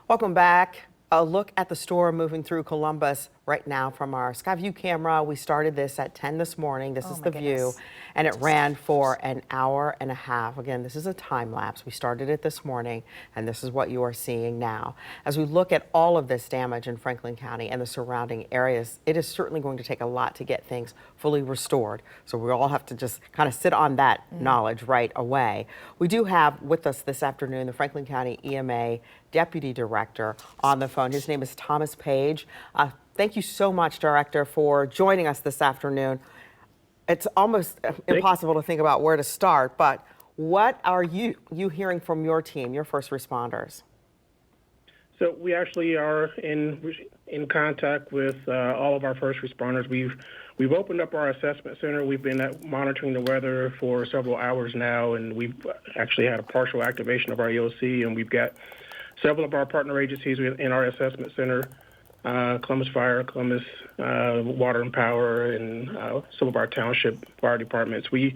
Welcome back. A look at the storm moving through Columbus right now from our Skyview camera. We started this at 10 this morning. This is the view, and it ran for an hour and a half. Again, this is a time lapse. We started it this morning, and this is what you are seeing now. As we look at all of this damage in Franklin County and the surrounding areas, it is certainly going to take a lot to get things fully restored. So we all have to just kind of sit on that knowledge right away. We do have with us this afternoon the Franklin County EMA Deputy Director on the phone. His name is Thomas Page. Thank you so much, Director, for joining us this afternoon. It's almost impossible to think about where to start, but what are you hearing from your team, your first responders? So we actually are in contact with all of our first responders. We've opened up our assessment center. We've been monitoring the weather for several hours now, and we've actually had a partial activation of our EOC, and we've got several of our partner agencies in our assessment center, Columbus Fire, Columbus Water and Power, and some of our township fire departments. We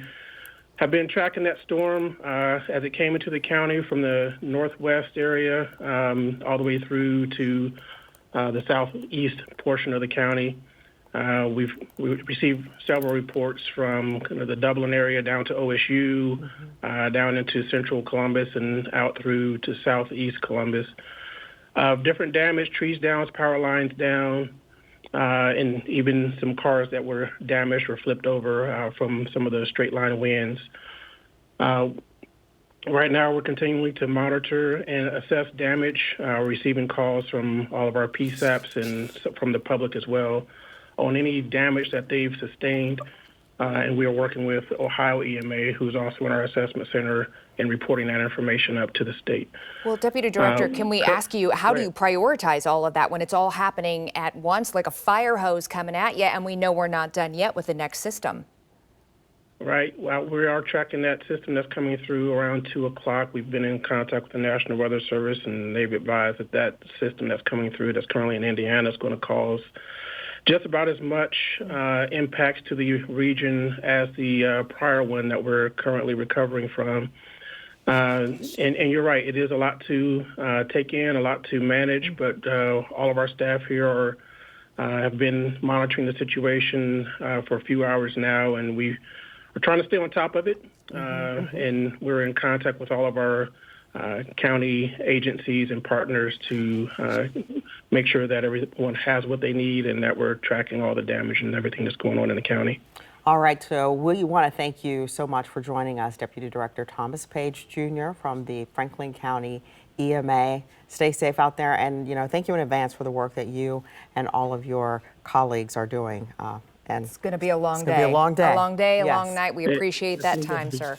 have been tracking that storm as it came into the county from the northwest area all the way through to the southeast portion of the county. We've received several reports from kind of the Dublin area down to OSU, down into central Columbus and out through to southeast Columbus. Different damage, trees down, power lines down, and even some cars that were damaged or flipped over from some of the straight line winds. Right now, we're continuing to monitor and assess damage, receiving calls from all of our PSAPs and from the public as well on any damage that they've sustained. And we are working with Ohio EMA, who's also in our assessment center, and reporting that information up to the state. Well, Deputy Director, can we ask you, how do you prioritize all of that when it's all happening at once, like a fire hose coming at you, and we know we're not done yet with the next system? Right. Well, we are tracking that system that's coming through around 2 o'clock. We've been in contact with the National Weather Service, and they've advised that that system that's coming through that's currently in Indiana is going to cause just about as much impacts to the region as the prior one that we're currently recovering from. And you're right, it is a lot to take in, a lot to manage, but all of our staff here have been monitoring the situation for a few hours now, and we're trying to stay on top of it. And we're in contact with all of our county agencies and partners to make sure that everyone has what they need and that we're tracking all the damage and everything that's going on in the county. All right, so we want to thank you so much for joining us, Deputy Director Thomas Page Jr. from the Franklin County EMA. Stay safe out there, and thank you in advance for the work that you and all of your colleagues are doing. And it's going to be a long day. It's going to be a long day. A long day, a yes. long night. We appreciate that time, sir.